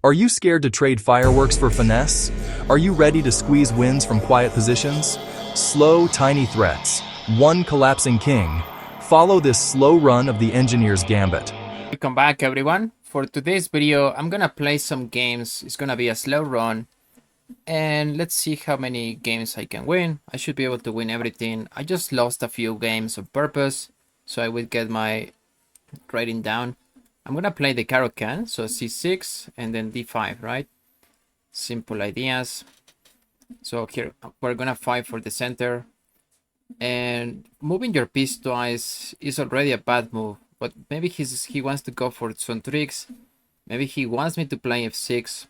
Are you scared to trade fireworks for finesse? Are you ready to squeeze wins from quiet positions? Slow, tiny threats. One collapsing king. Follow this slow run of the engineer's gambit. Welcome back, everyone. For today's video, I'm gonna play some games. It's gonna be a slow run, and let's see how many games I can win. I should be able to win everything. I just lost a few games on purpose, so I will get my rating down. I'm gonna play the carrot can, so c6 and then d5, right? Simple ideas. So here we're gonna fight for the center, and moving your piece twice is already a bad move. But maybe he wants to go for some tricks. Maybe he wants me to play f6.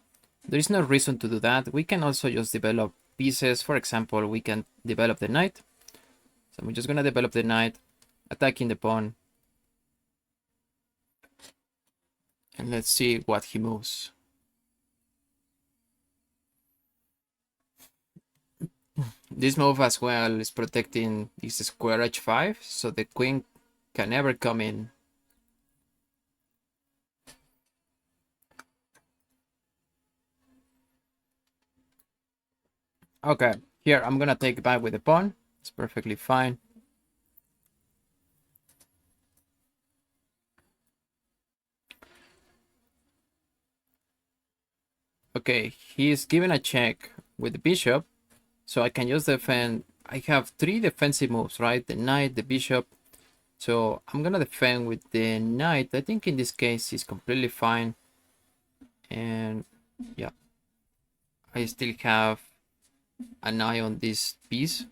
There is no reason to do that. We can also just develop pieces. For example, we can develop the knight. So I'm just gonna develop the knight, attacking the pawn. And let's see what he moves. This move as well is protecting this square h5, so the queen can never come in. Okay, here I'm gonna take back with the pawn. It's perfectly fine. Okay, he's given a check with the bishop, so I can just defend. I have three defensive moves, right? The knight, the bishop. So I'm gonna defend with the knight. I think in this case it's completely fine. And yeah, I still have an eye on this piece.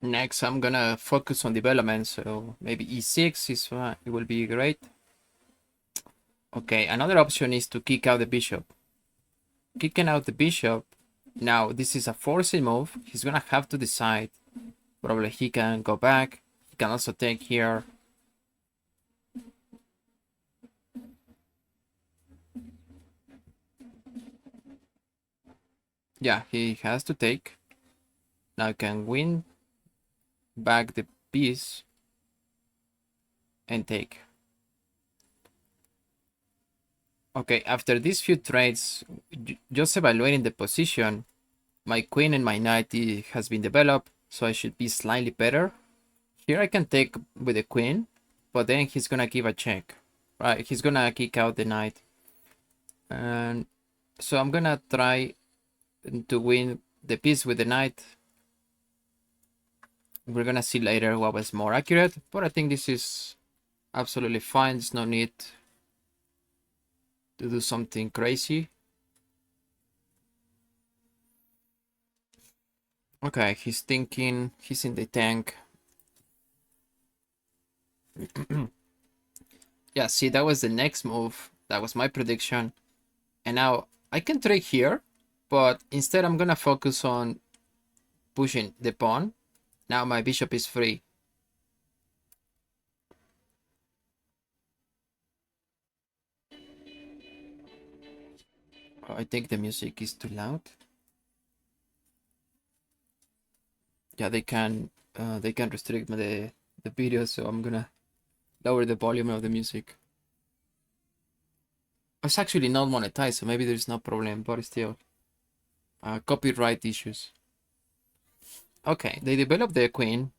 Next, I'm gonna focus on development, so maybe e6 is it will be great. Okay, another option is to kick out the bishop. Kicking out the bishop. Now, this is a forcing move. He's gonna have to decide. Probably he can go back. He can also take here. Yeah, he has to take. Now can win back the piece and take. Okay, after these few trades, just evaluating the position, my queen and my knight has been developed, so I should be slightly better. Here I can take with the queen, but then he's gonna give a check, right? He's gonna kick out the knight. And so I'm gonna try to win the piece with the knight. We're gonna see later what was more accurate, but I think this is absolutely fine. There's no need to do something crazy. Okay, he's thinking, he's in the tank. Yeah, see, that was the next move. That was my prediction. And now I can trade here, but instead I'm gonna focus on pushing the pawn. Now my bishop is free. I think the music is too loud. Yeah, they can restrict the video, so I'm gonna lower the volume of the music. It's actually not monetized, so maybe there's no problem, but still, copyright issues. Okay, they developed the queen.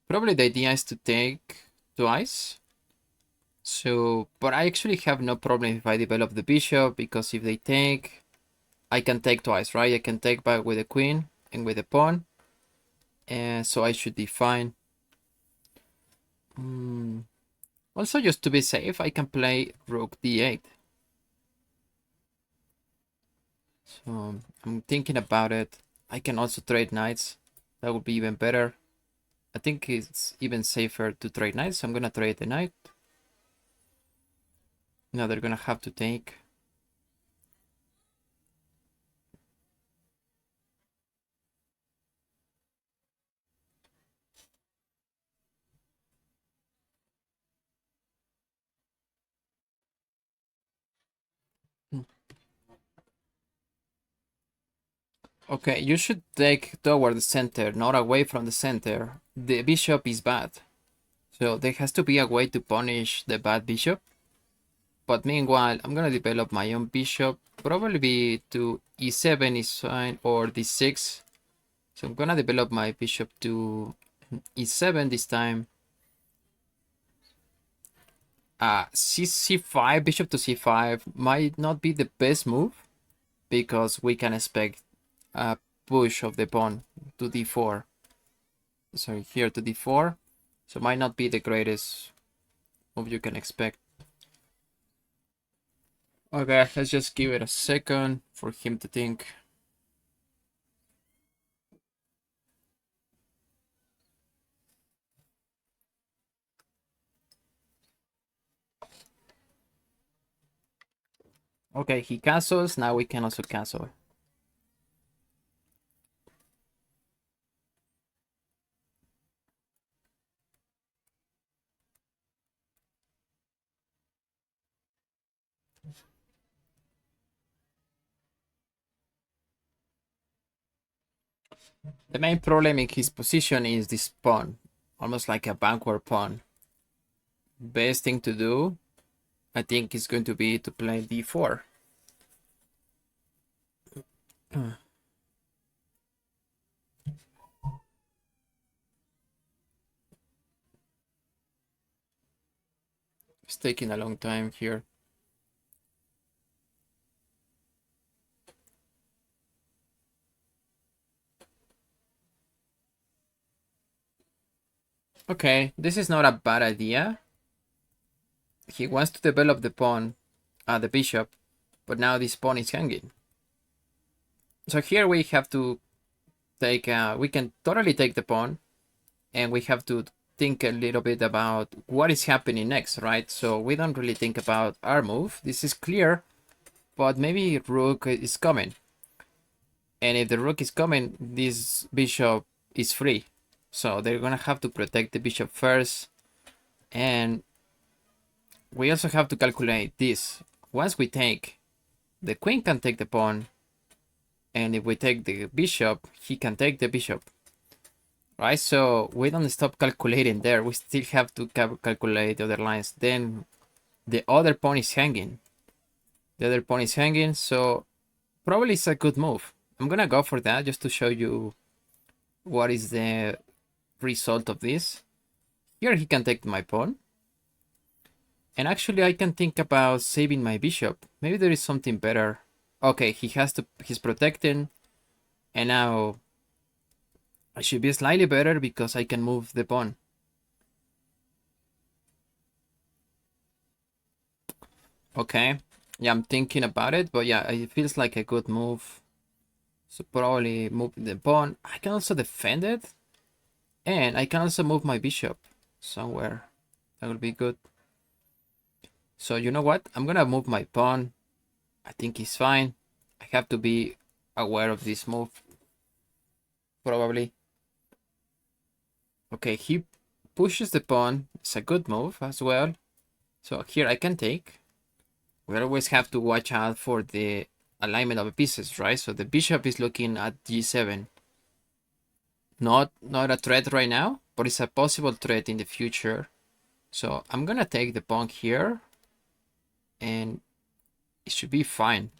Probably the idea is to take twice. So, but I actually have no problem if I develop the bishop, because if they take, I can take twice, right? I can take back with the queen and with the pawn. And so I should be fine. Also, just to be safe, I can play rook d8. So I'm thinking about it. I can also trade knights. That would be even better. I think it's even safer to trade knights. So I'm gonna trade the knight. Now they're gonna have to take. Okay, you should take toward the center, not away from the center. The bishop is bad. So there has to be a way to punish the bad bishop. But meanwhile, I'm gonna develop my own bishop. Probably to e7 is fine, or d6. So I'm gonna develop my bishop to e7 this time. C5, bishop to c5 might not be the best move because we can expect a push of the pawn to d4. Sorry, here to d4. So might not be the greatest move you can expect. Okay, let's just give it a second for him to think. Okay, he castles. Now we can also castle. The main problem in his position is this pawn, almost like a backward pawn. Best thing to do, I think, is going to be to play d4. It's taking a long time here. Okay, this is not a bad idea. He wants to develop the pawn, the bishop, but now this pawn is hanging. So here we have to take, we can totally take the pawn, and we have to think a little bit about what is happening next, right? So we don't really think about our move. This is clear, but maybe rook is coming. And if the rook is coming, this bishop is free. So they're gonna have to protect the bishop first. And we also have to calculate this. Once we take, the queen can take the pawn. And if we take the bishop, he can take the bishop. Right, so we don't stop calculating there. We still have to calculate the other lines. Then the other pawn is hanging. The other pawn is hanging, so probably it's a good move. I'm gonna go for that just to show you what is the result of this. Here he can take my pawn. And actually I can think about saving my bishop. Maybe there is something better. Okay, he's protecting. And now I should be slightly better because I can move the pawn. Okay, yeah, I'm thinking about it, but yeah, it feels like a good move. So probably move the pawn. I can also defend it. And I can also move my bishop somewhere. That would be good. So you know what? I'm gonna move my pawn. I think it's fine. I have to be aware of this move. Probably. Okay, he pushes the pawn. It's a good move as well. So here I can take. We always have to watch out for the alignment of the pieces, right? So the bishop is looking at g7. Not a threat right now, but it's a possible threat in the future. So I'm gonna take the pawn here. And it should be fine.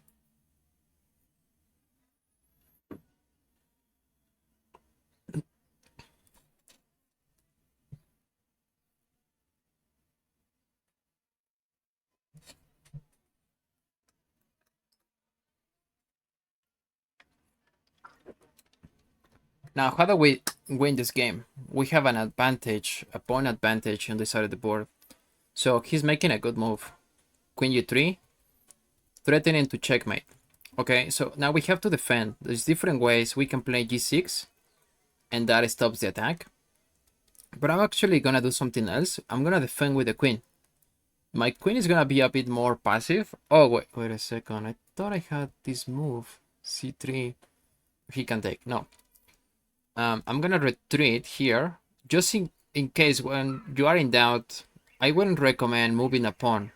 Now, how do we win this game? We have an advantage, a pawn advantage on this side of the board. So he's making a good move. Queen u3, threatening to checkmate. Okay, so now we have to defend. There's different ways we can play g6, and that stops the attack. But I'm actually gonna do something else. I'm gonna defend with the queen. My queen is gonna be a bit more passive. Oh, wait a second. I thought I had this move. c3. He can take. No. I'm gonna retreat here. Just in case when you are in doubt, I wouldn't recommend moving a pawn.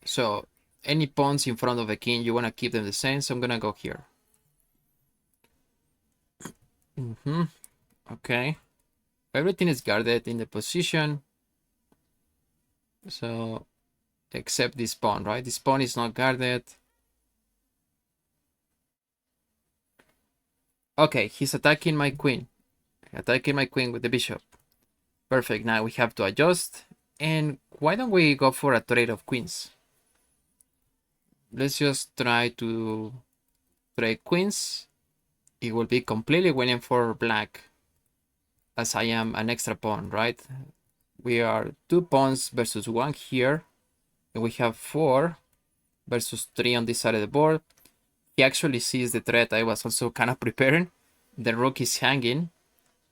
So any pawns in front of the king, you wanna keep them the same. So I'm gonna go here. Okay. Everything is guarded in the position. So, except this pawn, right? This pawn is not guarded. Okay, he's attacking my queen. Attacking my queen with the bishop. Perfect. Now we have to adjust. And why don't we go for a trade of queens? Let's just try to trade queens. It will be completely winning for black, as I am an extra pawn, right? We are 2 pawns versus 1 here. And we have 4 versus 3 on this side of the board. He actually sees the threat I was also kind of preparing. The rook is hanging.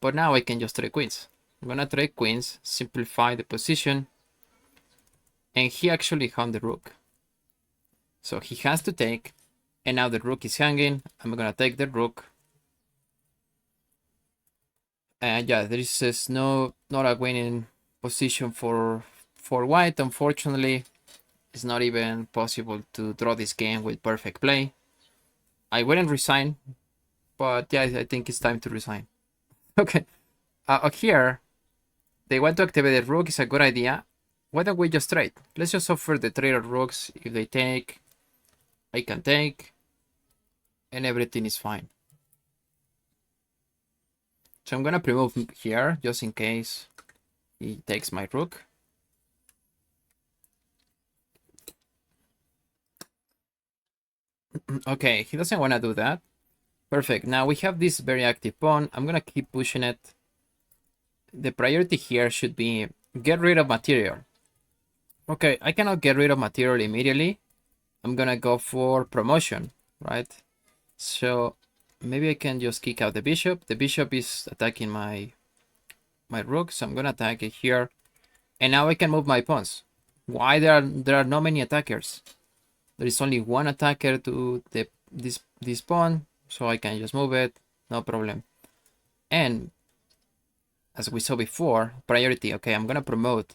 But now I can just trade queens. I'm gonna trade queens, simplify the position. And he actually hung the rook. So he has to take. And now the rook is hanging. I'm gonna take the rook. And yeah, there is just not a winning position for white. Unfortunately, it's not even possible to draw this game with perfect play. I wouldn't resign, but yeah, I think it's time to resign. Okay, here they want to activate the rook. Is a good idea. Why don't we just trade? Let's just offer the trade of rooks. If they take, I can take, and everything is fine. So I'm gonna pre-move here just in case he takes my rook. Okay, he doesn't want to do that. Perfect. Now we have this very active pawn. I'm gonna keep pushing it. The priority here should be get rid of material. Okay, I cannot get rid of material immediately. I'm gonna go for promotion, right? So maybe I can just kick out the bishop. The bishop is attacking my rook, so I'm gonna attack it here. And now I can move my pawns. Why there are not many attackers? There is only one attacker to this pawn, so I can just move it, no problem. And as we saw before, priority. Okay, I'm gonna promote.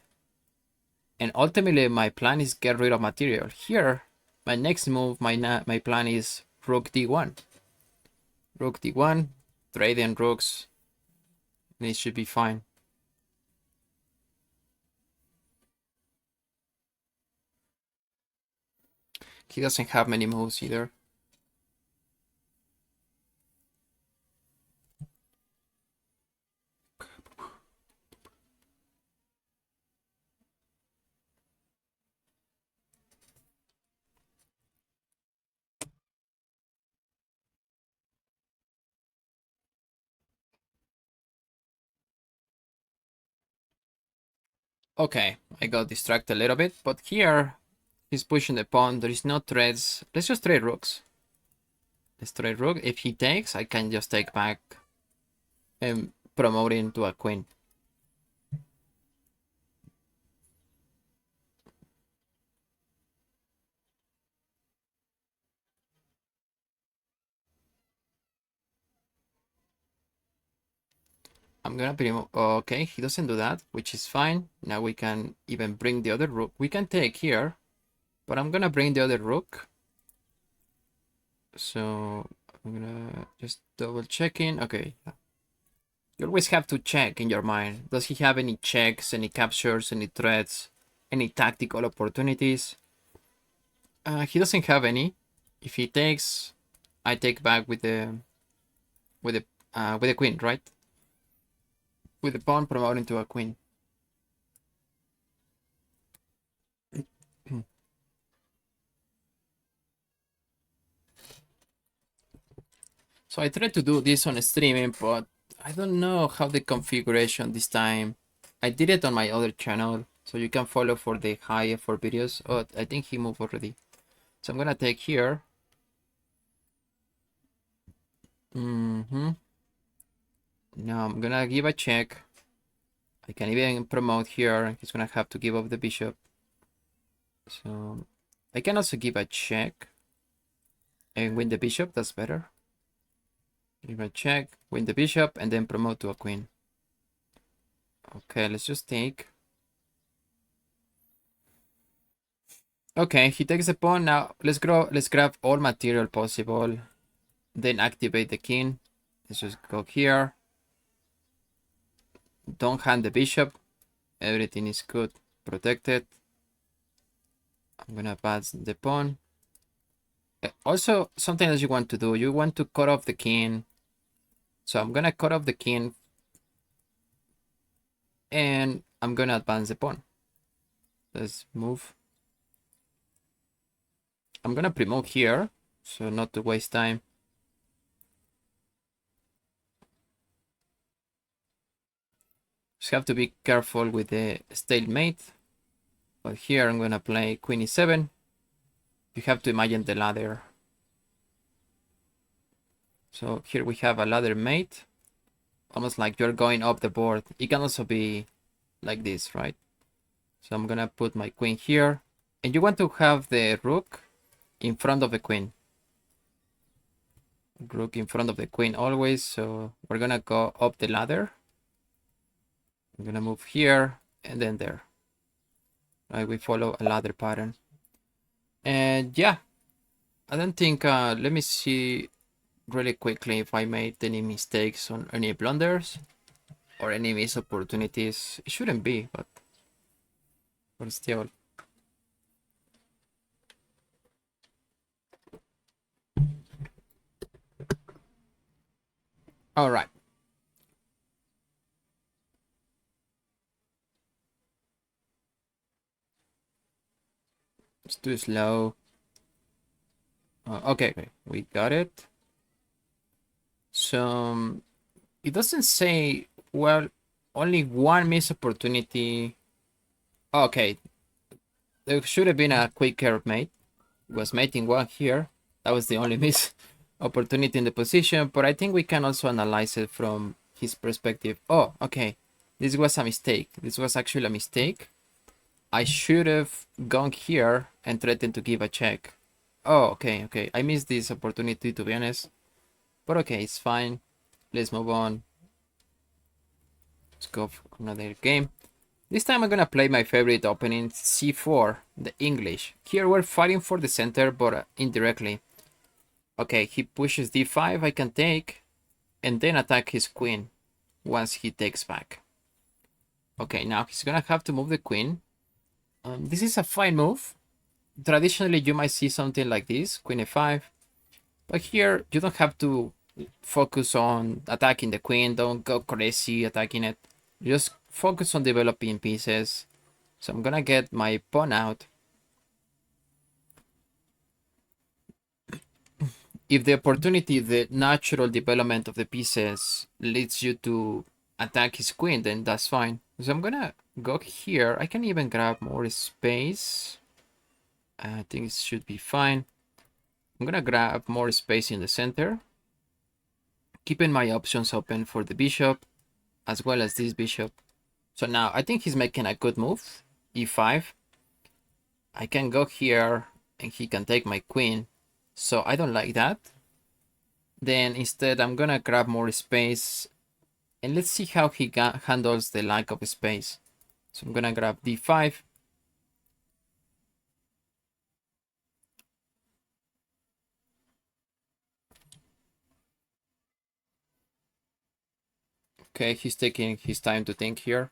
And ultimately, my plan is get rid of material. Here, my next move, my plan is rook d1. Rook d1, trading rooks, and it should be fine. He doesn't have many moves either. Okay, I got distracted a little bit, but here he's pushing the pawn. There is no threads. Let's just trade rooks. Let's trade rook. If he takes, I can just take back and promote into a queen. I'm gonna primo. Okay, he doesn't do that, which is fine. Now we can even bring the other rook. We can take here, but I'm gonna bring the other rook. So I'm gonna just double checking. Okay. You always have to check in your mind. Does he have any checks, any captures, any threats, any tactical opportunities? He doesn't have any. If he takes, I take back with the queen, right? With the pawn promoting to a queen. So I tried to do this on streaming, but I don't know how the configuration this time. I did it on my other channel, so you can follow for the high effort videos. Oh, I think he moved already. So I'm gonna take here. Now I'm gonna give a check. I can even promote here. He's gonna have to give up the bishop. So I can also give a check and win the bishop. That's better. Give a check, win the bishop, and then promote to a queen. Okay, let's just take. Okay, he takes the pawn. Now let's grab all material possible. Then activate the king. Let's just go here. Don't hand the bishop. Everything is good, protected. I'm gonna pass the pawn. Also, something else you want to do, you want to cut off the king. So I'm gonna cut off the king and I'm gonna advance the pawn. Let's move. I'm gonna pre-move here, so not to waste time. Just have to be careful with the stalemate. But here I'm gonna play queen e7. You have to imagine the ladder. So here we have a ladder mate. Almost like you're going up the board. It can also be like this, right? So I'm gonna put my queen here. And you want to have the rook in front of the queen. Rook in front of the queen always. So we're gonna go up the ladder. I'm gonna move here and then there. Right, we follow a ladder pattern. And yeah, I don't think, let me see really quickly if I made any mistakes on any blunders or any missed opportunities. It shouldn't be, but still. All right. It's too slow. Okay, we got it. So it doesn't say, well, only one missed opportunity. Okay, there should have been a quicker mate. It was mating one here. That was the only miss opportunity in the position, but I think we can also analyze it from his perspective. Oh, okay, this was a mistake. This was actually a mistake. I should have gone here and threatened to give a check. Oh, okay. I missed this opportunity, to be honest. But okay, it's fine. Let's move on. Let's go for another game. This time I'm gonna play my favorite opening, c4, the English. Here we're fighting for the center, but indirectly. Okay, he pushes d5, I can take, and then attack his queen once he takes back. Okay, now he's gonna have to move the queen. This is a fine move. Traditionally, you might see something like this, queen e5. But here, you don't have to focus on attacking the queen. Don't go crazy attacking it. Just focus on developing pieces. So I'm gonna get my pawn out. If the opportunity, the natural development of the pieces leads you to attack his queen, then that's fine. So I'm gonna go here. I can even grab more space. I think it should be fine. I'm gonna grab more space in the center, keeping my options open for the bishop as well as this bishop. So now I think he's making a good move. e5. I can go here and he can take my queen. So I don't like that. Then instead I'm gonna grab more space and let's see how he handles the lack of space. So I'm gonna grab d5. Okay, he's taking his time to think here.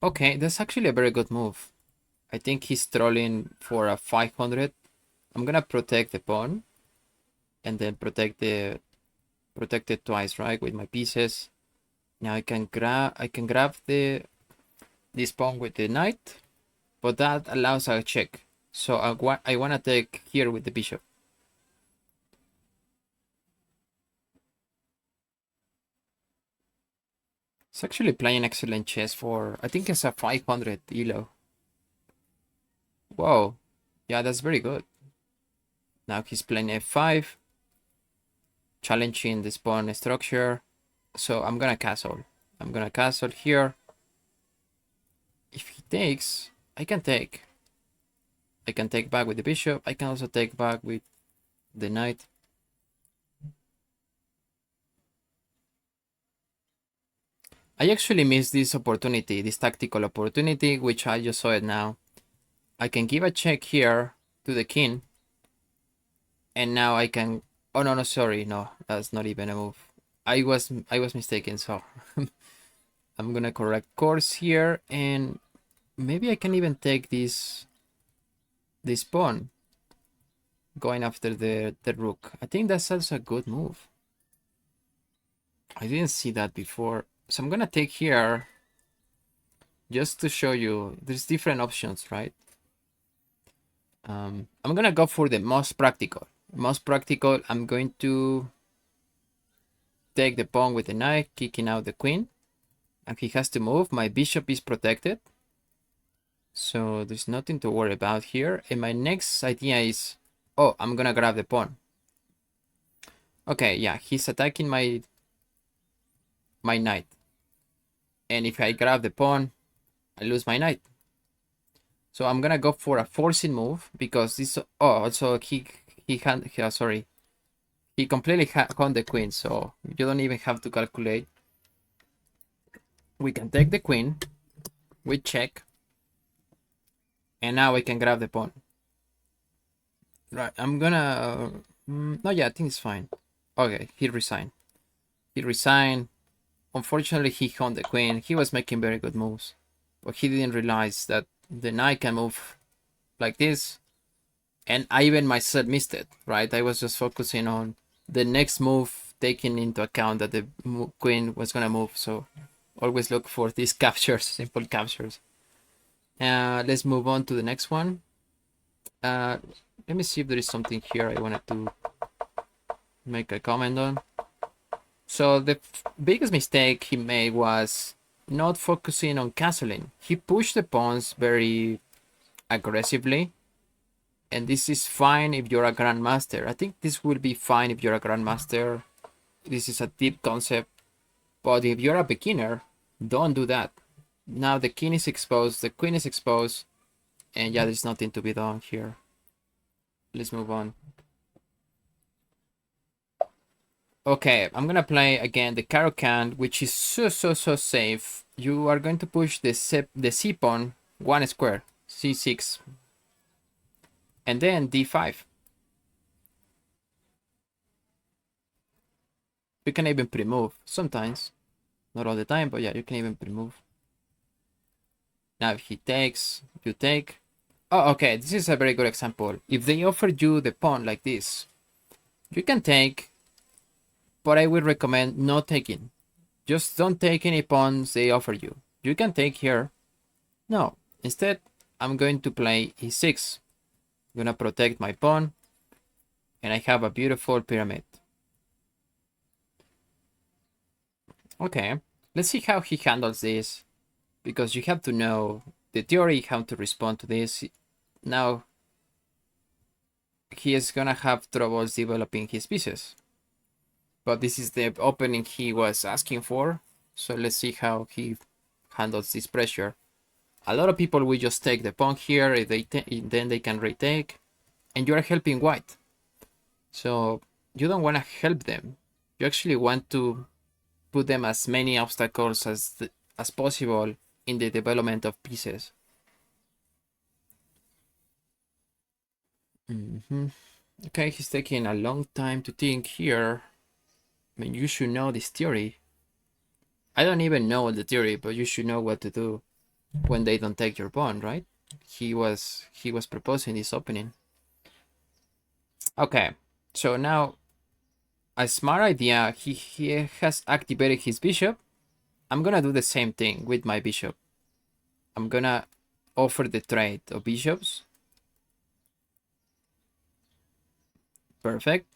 Okay, that's actually a very good move. I think he's trolling for a 500. I'm gonna protect the pawn and then protect it twice, right? With my pieces. Now I can grab this pawn with the knight, but that allows a check. So I wanna take here with the bishop. It's actually playing excellent chess for, I think it's a 500 elo. Whoa, yeah, that's very good. Now he's playing f5, challenging this pawn structure. So I'm gonna castle. I'm gonna castle here. If he takes, I can take. I can take back with the bishop. I can also take back with the knight. I actually missed this opportunity, this tactical opportunity, which I just saw it now. I can give a check here to the king. And now I can... Oh, no, sorry. No, that's not even a move. I was mistaken, so I'm gonna correct course here, and maybe I can even take this pawn going after the rook. I think that's also a good move. I didn't see that before. So I'm gonna take here just to show you there's different options, right? I'm gonna go for the most practical. Most practical, I'm going to take the pawn with the knight, kicking out the queen. And he has to move. My bishop is protected. So there's nothing to worry about here. And my next idea is, oh, I'm gonna grab the pawn. Okay, yeah, he's attacking my knight. And if I grab the pawn, I lose my knight. So I'm gonna go for a forcing move because this. Oh, also he sorry, he completely won the queen. So you don't even have to calculate. We can take the queen, we check, and now we can grab the pawn. Right, I'm gonna. No, yeah, I think it's fine. Okay, he resigned. He resigned. Unfortunately, he won the queen. He was making very good moves, but he didn't realize that the knight can move like this. And I even myself missed it, right? I was just focusing on the next move, taking into account that the queen was gonna move. So always look for these captures, simple captures. Let's move on to the next one. Let me see if there is something here I wanted to make a comment on. So the biggest mistake he made was not focusing on castling. He pushed the pawns very aggressively, and this is fine if you're a grandmaster. I think this will be fine if you're a grandmaster. This is a deep concept, but if you're a beginner, don't do that. Now the king is exposed, the queen is exposed, and yeah, there's nothing to be done here. Let's move on. Okay, I'm gonna play again the Caro-Kann, which is so safe. You are going to push the C pawn one square, C6, and then D5. You can even pre-move sometimes, not all the time, but yeah, you can even pre-move. Now if he takes, you take. Oh, okay, this is a very good example. If they offer you the pawn like this, you can take, but I would recommend not taking. Just don't take any pawns they offer you. You can take here. No, instead, I'm going to play e6. I'm gonna protect my pawn, and I have a beautiful pyramid. Okay, let's see how he handles this, because you have to know the theory, how to respond to this. Now, he is gonna have troubles developing his pieces. But this is the opening he was asking for. So let's see how he handles this pressure. A lot of people will just take the pawn here, if then they can retake, and you are helping white. So you don't want to help them. You actually want to put them as many obstacles as possible in the development of pieces. Okay, he's taking a long time to think here. I mean, you should know this theory. I don't even know the theory, but you should know what to do when they don't take your pawn, right? He was proposing this opening. Okay, so now a smart idea. He has activated his bishop. I'm gonna do the same thing with my bishop. I'm gonna offer the trade of bishops. Perfect.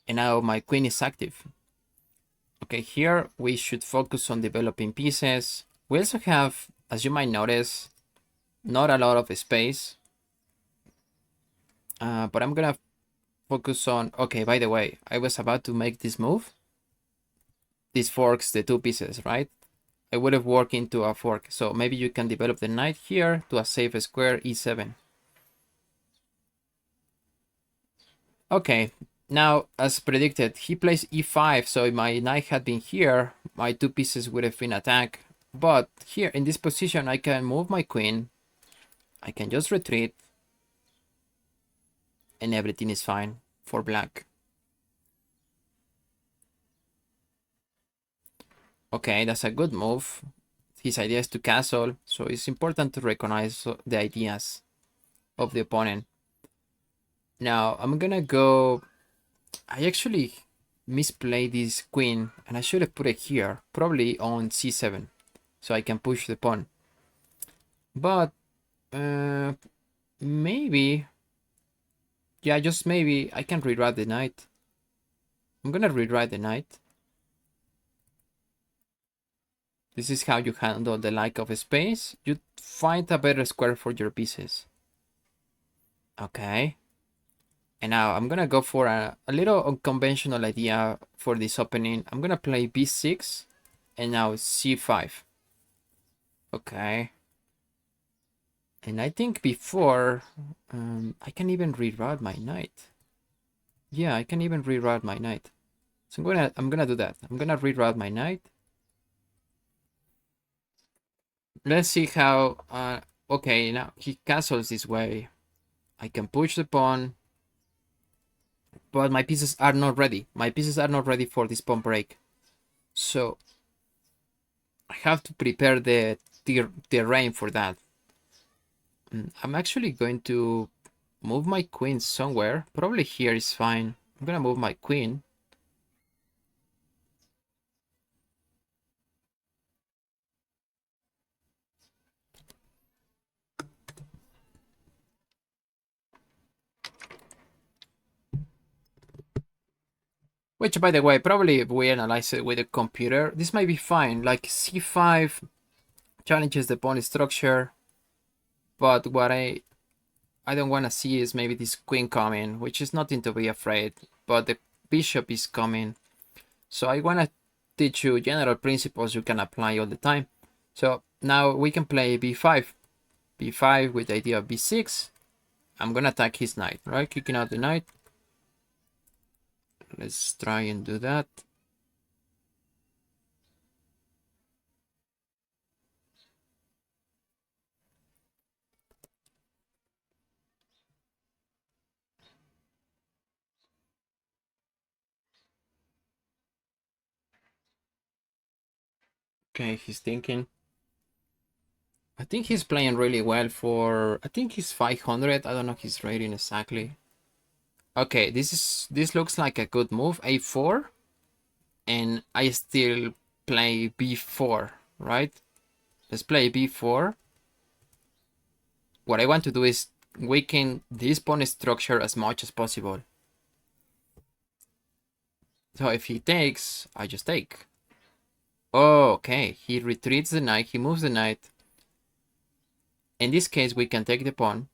And now my queen is active. Okay, here we should focus on developing pieces. We also have, as you might notice, not a lot of space. But I'm gonna focus on, okay, by the way, I was about to make this move. This forks the two pieces, right? I would have worked into a fork. So maybe you can develop the knight here to a safe square, e7. Okay, now as predicted, he plays e5. So if my knight had been here, my two pieces would have been attacked. But here in this position, I can move my queen. I can just retreat. And everything is fine for black. Okay, that's a good move. His idea is to castle, so it's important to recognize the ideas of the opponent. Now, I'm gonna go... I actually misplayed this queen, and I should have put it here, probably on c7, so I can push the pawn. But, uh, maybe... Yeah, just maybe I can rewrite the knight. I'm gonna rewrite the knight. This is how you handle the lack of space. You find a better square for your pieces. Okay. And now I'm gonna go for a little unconventional idea for this opening. I'm gonna play b6 and now c5. Okay. And I think before I can even reroute my knight. Yeah, I can even reroute my knight. So I'm gonna do that. I'm gonna reroute my knight. Let's see how okay, now he castles this way. I can push the pawn, but my pieces are not ready. My pieces are not ready for this pawn break. So I have to prepare the terrain for that. I'm actually going to move my queen somewhere. Probably here is fine. I'm gonna move my queen. Which, by the way, probably if we analyze it with a computer, this might be fine. Like c5 challenges the pawn structure, but what I don't want to see is maybe this queen coming, which is nothing to be afraid, but the bishop is coming. So I want to teach you general principles you can apply all the time. So now we can play b5. b5 with the idea of b6. I'm going to attack his knight, right? Kicking out the knight. Let's try and do that. Okay, he's thinking. I think he's playing really well for... I think he's 500. I don't know his rating exactly. Okay, this looks like a good move. a4. And I still play b4, right? Let's play b4. What I want to do is weaken this pawn structure as much as possible. So if he takes, I just take. Oh, okay. He retreats the knight. He moves the knight. In this case, we can take the pawn.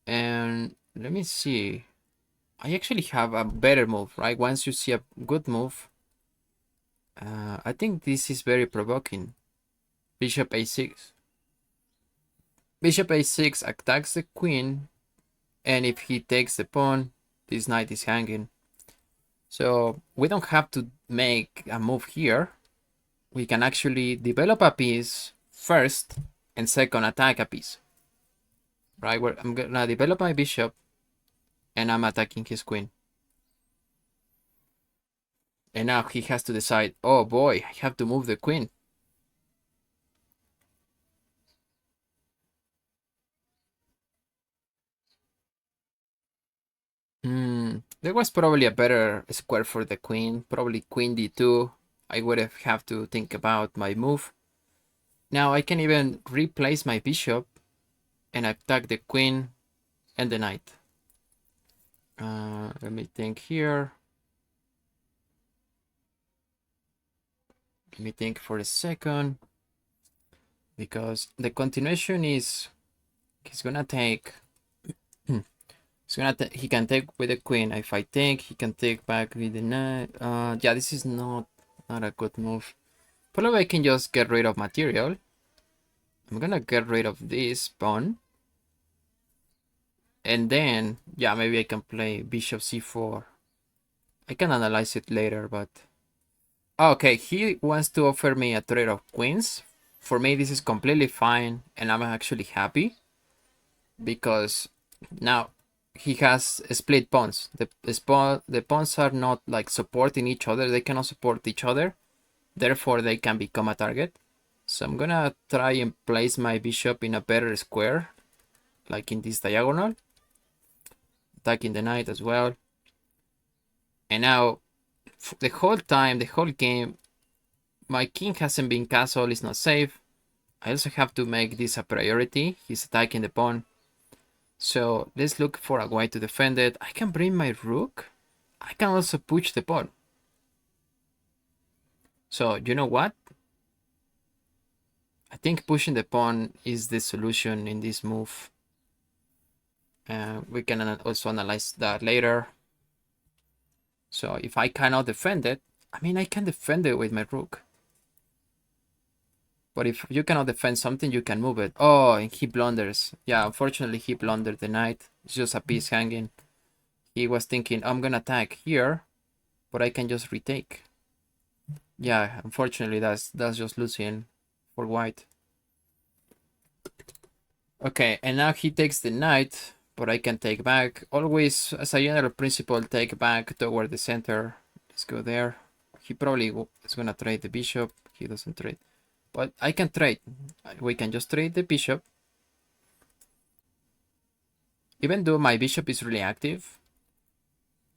And let me see. I actually have a better move, right? Once you see a good move, I think this is very provoking. Bishop a6. Bishop a6 attacks the queen. And if he takes the pawn, this knight is hanging. So we don't have to make a move here. We can actually develop a piece first and second attack a piece. Right, where I'm gonna develop my bishop and I'm attacking his queen. And now he has to decide, oh boy, I have to move the queen. There was probably a better square for the queen, probably queen d2. I would have to think about my move. Now I can even replace my bishop and attack the queen and the knight. Let me think here. Let me think for a second. Because the continuation is he's gonna take he can take with the queen. If I take, he can take back with the knight. Yeah, this is not a good move. Probably I can just get rid of material. I'm gonna get rid of this pawn. And then, yeah, maybe I can play bishop c4. I can analyze it later, but... Okay, he wants to offer me a trade of queens. For me, this is completely fine, and I'm actually happy. Because now he has split pawns. The pawns are not like supporting each other. They cannot support each other. Therefore, they can become a target. So I'm gonna try and place my bishop in a better square, like in this diagonal. Attacking the knight as well. And now, the whole time, the whole game, my king hasn't been castled, it's not safe. I also have to make this a priority. He's attacking the pawn. So let's look for a way to defend it. I can bring my rook. I can also push the pawn. So you know what? I think pushing the pawn is the solution in this move. We can also analyze that later. So if I cannot defend it, I mean, I can defend it with my rook. But if you cannot defend something, you can move it. Oh, and he blunders. Yeah, unfortunately, he blundered the knight. It's just a piece hanging. He was thinking, I'm gonna attack here, but I can just retake. Yeah, unfortunately, that's just losing for white. Okay, and now he takes the knight, but I can take back. Always, as a general principle, take back toward the center. Let's go there. He probably is gonna trade the bishop. He doesn't trade. But I can trade. We can just trade the bishop. Even though my bishop is really active,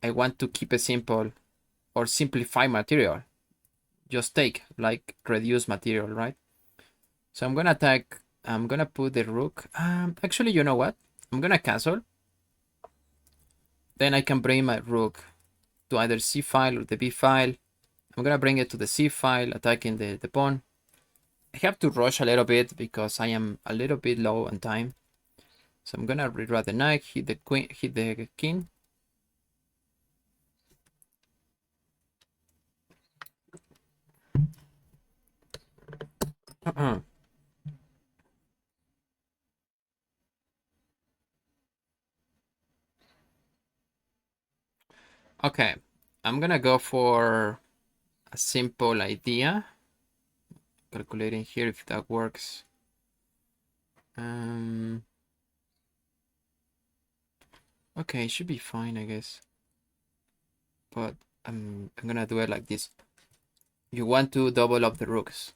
I want to keep it simple or simplify material. Just take, like reduce material, right? So I'm gonna attack. I'm gonna put the rook. Actually, you know what? I'm gonna castle. Then I can bring my rook to either c file or the b file. I'm gonna bring it to the c file, attacking the pawn. I have to rush a little bit because I am a little bit low on time. So I'm gonna redraw the knight, hit the queen, hit the king. Okay, I'm gonna go for a simple idea. Calculating here if that works. Okay, it should be fine, I guess. But I'm gonna do it like this. You want to double up the rooks.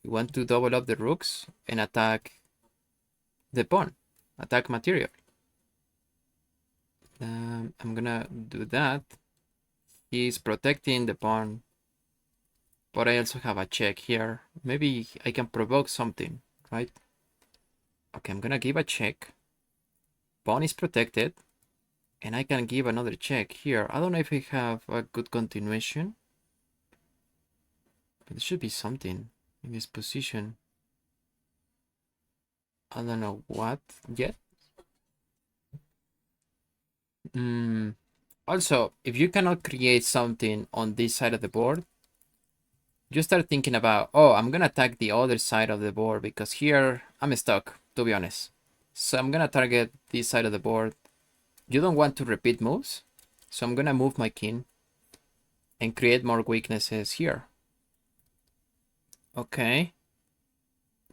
You want to double up the rooks and attack the pawn. Attack material. I'm gonna do that. He's protecting the pawn. But I also have a check here. Maybe I can provoke something, right? Okay, I'm gonna give a check. Pawn is protected. And I can give another check here. I don't know if I have a good continuation. But there should be something in this position. I don't know what yet. Also, if you cannot create something on this side of the board, you start thinking about, oh, I'm gonna attack the other side of the board because here I'm stuck, to be honest. So I'm gonna target this side of the board. You don't want to repeat moves, so I'm gonna move my king and create more weaknesses here. Okay.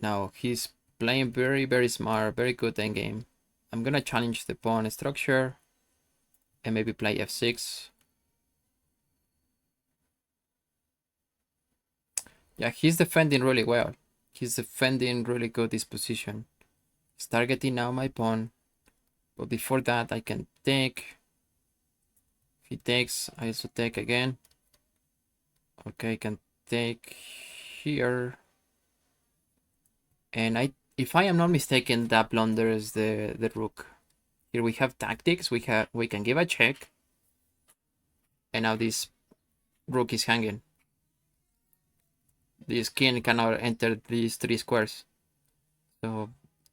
Now he's playing very, very smart, very good endgame. I'm gonna challenge the pawn structure and maybe play f6. Yeah, he's defending really well. He's defending really good this position. He's targeting now my pawn. But before that, I can take. If he takes, I also take again. Okay, I can take here. And if I am not mistaken, that blunders the rook. Here we have tactics. We can give a check. And now this rook is hanging. This king cannot enter these 3 squares. So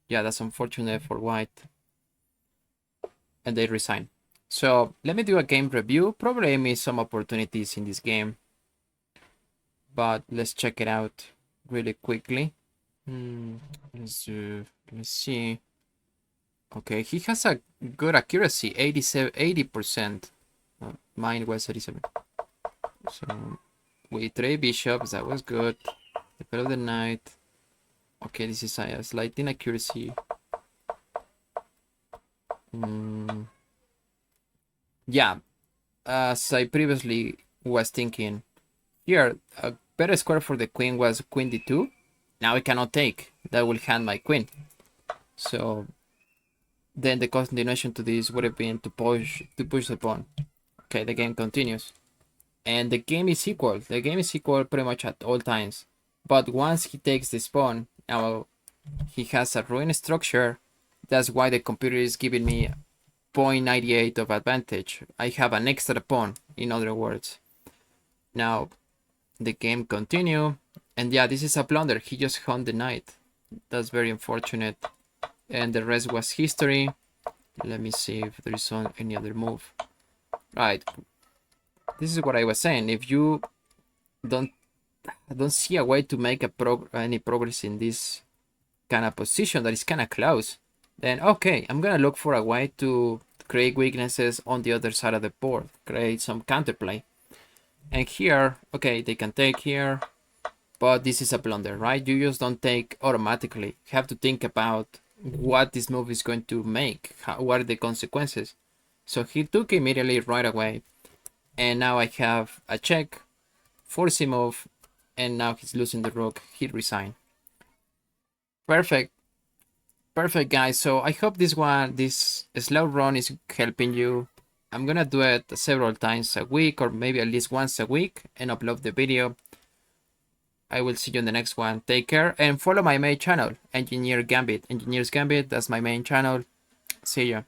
yeah, that's unfortunate for white. And they resign. So let me do a game review. Probably I missed some opportunities in this game. But let's check it out really quickly. Let's see. Okay, he has a good accuracy, 80%. Mine was 87. So we trade bishops, that was good. Develop the knight. Okay, this is a slight inaccuracy. Yeah, as I previously was thinking, here better square for the queen was queen d2. Now I cannot take. That will hand my queen. So then the continuation to this would have been to push the pawn. Okay, the game continues. And the game is equal. The game is equal pretty much at all times. But once he takes this pawn, now he has a ruined structure. That's why the computer is giving me 0.98 of advantage. I have an extra pawn, in other words. Now, the game continue. And yeah, this is a blunder. He just hung the knight. That's very unfortunate. And the rest was history. Let me see if there is any other move. Right. This is what I was saying. If you don't see a way to make any progress in this kind of position that is kind of close, then okay, I'm gonna look for a way to create weaknesses on the other side of the board, create some counterplay. And here, okay, they can take here, but this is a blunder, right? You just don't take automatically. You have to think about what this move is going to make, what are the consequences. So he took immediately right away. And now I have a check, force him off, and now he's losing the rook. He resigned. Perfect. Perfect, guys. So I hope this slow run is helping you. I'm gonna do it several times a week, or maybe at least once a week, and upload the video. I will see you in the next one. Take care, and follow my main channel, Engineers Gambit, that's my main channel. See ya.